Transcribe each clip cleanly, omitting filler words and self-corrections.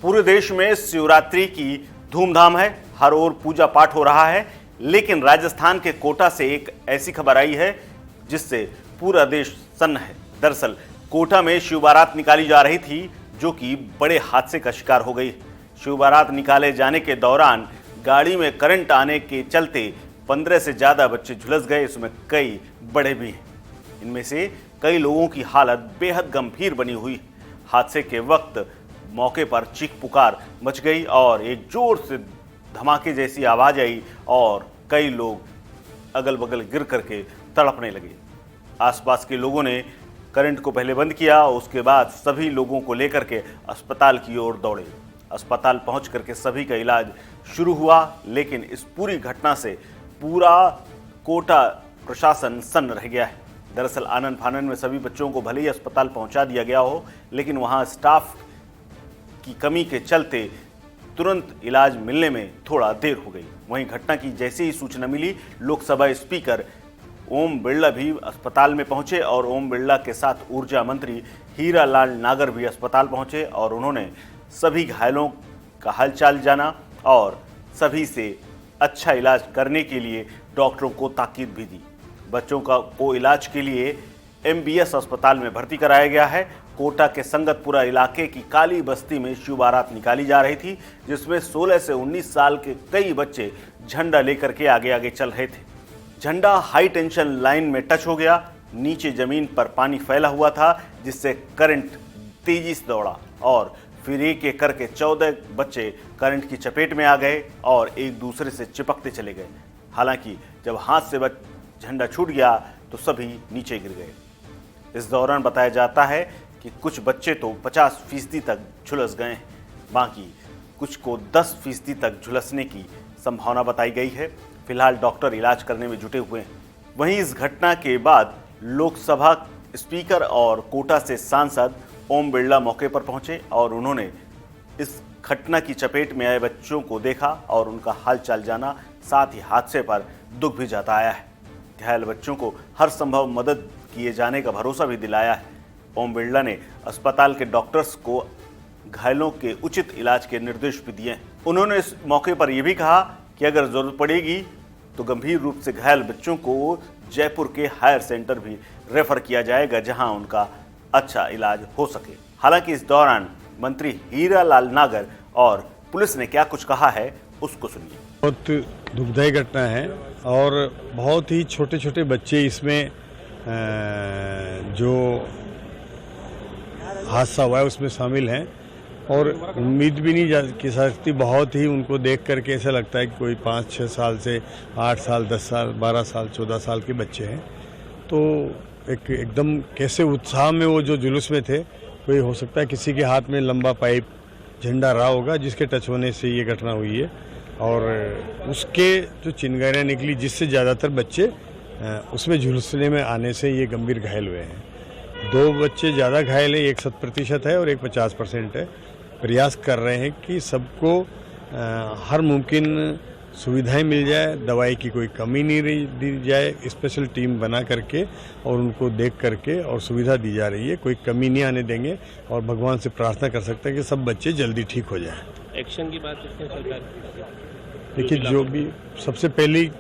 पूरे देश में शिवरात्रि की धूमधाम है, हर ओर पूजा पाठ हो रहा है। लेकिन राजस्थान के कोटा से एक ऐसी खबर आई है जिससे पूरा देश सन्न है। दरअसल कोटा में शिव बारात निकाली जा रही थी, जो कि बड़े हादसे का शिकार हो गई। शिव बारात निकाले जाने के दौरान गाड़ी में करंट आने के चलते 15 से ज्यादा बच्चे झुलस गए, इसमें कई बड़े भी हैं। इनमें से कई लोगों की हालत बेहद गंभीर बनी हुई। हादसे के वक्त मौके पर चीख पुकार मच गई और एक जोर से धमाके जैसी आवाज आई और कई लोग अगल बगल गिर करके तड़पने लगे। आसपास के लोगों ने करंट को पहले बंद किया, उसके बाद सभी लोगों को लेकर के अस्पताल की ओर दौड़े। अस्पताल पहुंच करके सभी का इलाज शुरू हुआ, लेकिन इस पूरी घटना से पूरा कोटा प्रशासन सन्न रह गया है। दरअसल आनन फानन में सभी बच्चों को भले ही अस्पताल पहुंचा दिया गया हो, लेकिन वहां स्टाफ की कमी के चलते तुरंत इलाज मिलने में थोड़ा देर हो गई। वहीं घटना की जैसे ही सूचना मिली, लोकसभा स्पीकर ओम बिरला भी अस्पताल में पहुंचे और ओम बिरला के साथ ऊर्जा मंत्री हीरालाल नागर भी अस्पताल पहुंचे और उन्होंने सभी घायलों का हालचाल जाना और सभी से अच्छा इलाज करने के लिए डॉक्टरों को ताकीद भी दी। बच्चों को इलाज के लिए MBS अस्पताल में भर्ती कराया गया है। कोटा के संगतपुरा इलाके की काली बस्ती में शिव बारात निकाली जा रही थी, जिसमें 16 से 19 साल के कई बच्चे झंडा लेकर के आगे आगे चल रहे थे। झंडा हाई टेंशन लाइन में टच हो गया, नीचे जमीन पर पानी फैला हुआ था, जिससे करंट तेजी से दौड़ा और फिर एक एक करके 14 बच्चे करंट की चपेट में आ गए और एक दूसरे से चिपकते चले गए। हालांकि जब हाथ से झंडा छूट गया तो सभी नीचे गिर गए। इस दौरान बताया जाता है कि कुछ बच्चे तो 50% तक झुलस गए हैं, बाकी कुछ को 10% तक झुलसने की संभावना बताई गई है। फिलहाल डॉक्टर इलाज करने में जुटे हुए हैं। वहीं इस घटना के बाद लोकसभा स्पीकर और कोटा से सांसद ओम बिरला मौके पर पहुंचे और उन्होंने इस घटना की चपेट में आए बच्चों को देखा और उनका हालचाल जाना, साथ ही हादसे पर दुख भी जताया है। घायल बच्चों को हर संभव मदद किए जाने का भरोसा भी दिलाया है। ओम बिरला ने अस्पताल के डॉक्टर्स को घायलों के उचित इलाज के निर्देश भी दिए हैं। उन्होंने इस मौके पर यह भी कहा कि अगर जरूरत पड़ेगी तो गंभीर रूप से घायल बच्चों को जयपुर के हायर सेंटर भी रेफर किया जाएगा, जहां उनका अच्छा इलाज हो सके। हालांकि इस दौरान मंत्री हीरालाल नागर और पुलिस ने क्या कुछ कहा है, उसको सुनिए। बहुत दुखदायी घटना है और बहुत ही छोटे छोटे बच्चे इसमें जो हादसा हुआ है उसमें शामिल हैं और उम्मीद भी नहीं की सकती। बहुत ही उनको देख करके ऐसा लगता है कि कोई 5-6 साल से 8 साल 10 साल 12 साल 14 साल के बच्चे हैं। तो एकदम कैसे उत्साह में वो जो जुलूस में थे, कोई हो सकता है किसी के हाथ में लंबा पाइप झंडा रहा होगा जिसके टच होने से ये घटना हुई है और उसके जो चिंगारियाँ निकली, जिससे ज़्यादातर बच्चे उसमें झुलसने में आने से ये गंभीर घायल हुए हैं। 2 बच्चे ज़्यादा घायल हैं, एक 100% है और एक 50% है। प्रयास कर रहे हैं कि सबको हर मुमकिन सुविधाएं मिल जाए, दवाई की कोई कमी नहीं दी जाए। स्पेशल टीम बना करके और उनको देख करके और सुविधा दी जा रही है, कोई कमी नहीं आने देंगे और भगवान से प्रार्थना कर सकते हैं कि सब बच्चे जल्दी ठीक हो जाएं। एक्शन की बात करते हैं सरकार। देखिए, जो भी सबसे पहली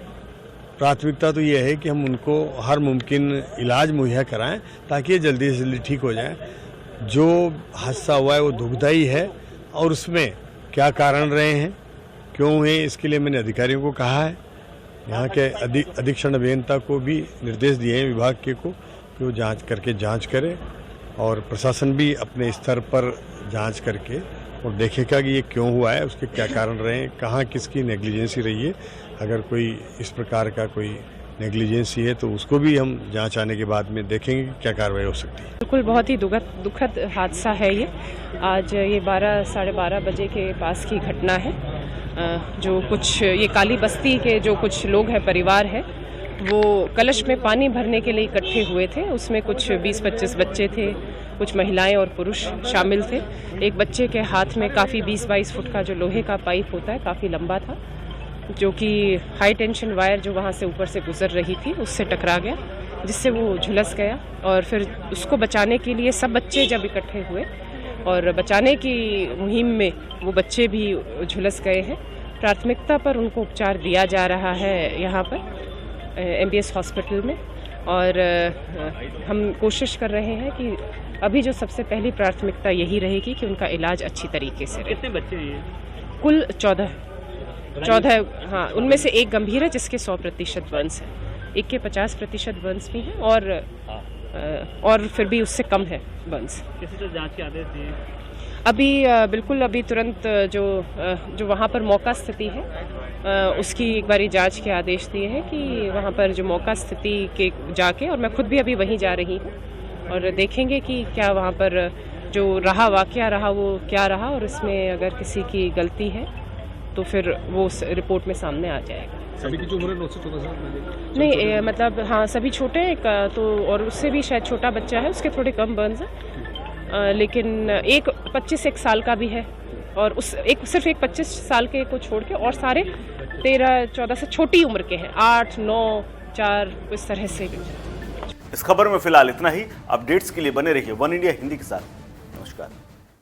प्राथमिकता तो ये है कि हम उनको हर मुमकिन इलाज मुहैया कराएं ताकि ये जल्दी से जल्दी ठीक हो जाएं। जो हादसा हुआ है वो दुखदायी है और उसमें क्या कारण रहे हैं, क्यों है, इसके लिए मैंने अधिकारियों को कहा है। यहाँ के अधीक्षण अभियंता को भी निर्देश दिए हैं विभाग के को कि वो जांच करे और प्रशासन भी अपने स्तर पर जांच करके और देखेगा कि ये क्यों हुआ है, उसके क्या कारण रहे हैं, कहाँ किसकी नेग्लिजेंसी रही है। अगर कोई इस प्रकार का कोई नेग्लिजेंसी है तो उसको भी हम जांच आने के बाद में देखेंगे कि क्या कार्रवाई हो सकती है। बिल्कुल बहुत ही दुखद हादसा है ये। आज ये 12 साढ़े 12 बजे के पास की घटना है। जो कुछ ये काली बस्ती के जो कुछ लोग हैं, परिवार है, वो कलश में पानी भरने के लिए इकट्ठे हुए थे। उसमें कुछ 20-25 बच्चे थे, कुछ महिलाएं और पुरुष शामिल थे। एक बच्चे के हाथ में काफ़ी 20-22 फुट का जो लोहे का पाइप होता है, काफ़ी लंबा था, जो कि हाई टेंशन वायर जो वहाँ से ऊपर से गुजर रही थी उससे टकरा गया, जिससे वो झुलस गया। और फिर उसको बचाने के लिए सब बच्चे जब इकट्ठे हुए और बचाने की मुहिम में वो बच्चे भी झुलस गए हैं। प्राथमिकता पर उनको उपचार दिया जा रहा है यहाँ पर MBS हॉस्पिटल में, और हम कोशिश कर रहे हैं कि अभी जो सबसे पहली प्राथमिकता यही रहेगी कि उनका इलाज अच्छी तरीके से रहे। कितने बच्चे हैं ये? कुल 14, हाँ, उनमें से एक गंभीर है जिसके 100% बर्न्स है, एक के 50% बर्न्स भी हैं, और फिर भी उससे कम है बर्न्स। किसी से जांच के आदेश दिए? अभी बिल्कुल अभी तुरंत जो वहाँ पर मौका स्थिति है उसकी एक बारी जांच के आदेश दिए हैं कि वहाँ पर जो मौका स्थिति के जाके, और मैं खुद भी अभी वहीं जा रही हूँ, और देखेंगे कि क्या वहाँ पर जो वाकया रहा वो क्या रहा, और इसमें अगर किसी की गलती है तो फिर वो उस रिपोर्ट में सामने आ जाएगा। सभी की जो उम्र है 9 से 14 साल? नहीं, मतलब हाँ, सभी छोटे हैं, तो और उससे भी शायद छोटा बच्चा है, उसके थोड़े कम बर्न्स हैं, लेकिन एक 25 साल का भी है, और सिर्फ एक 25 साल के को छोड़ के, और सारे 13-14 से छोटी उम्र के हैं, 8, 9, 4, इस तरह से। इस खबर में फिलहाल इतना ही। अपडेट्स के लिए बने रहिए वन इंडिया हिंदी के साथ। नमस्कार।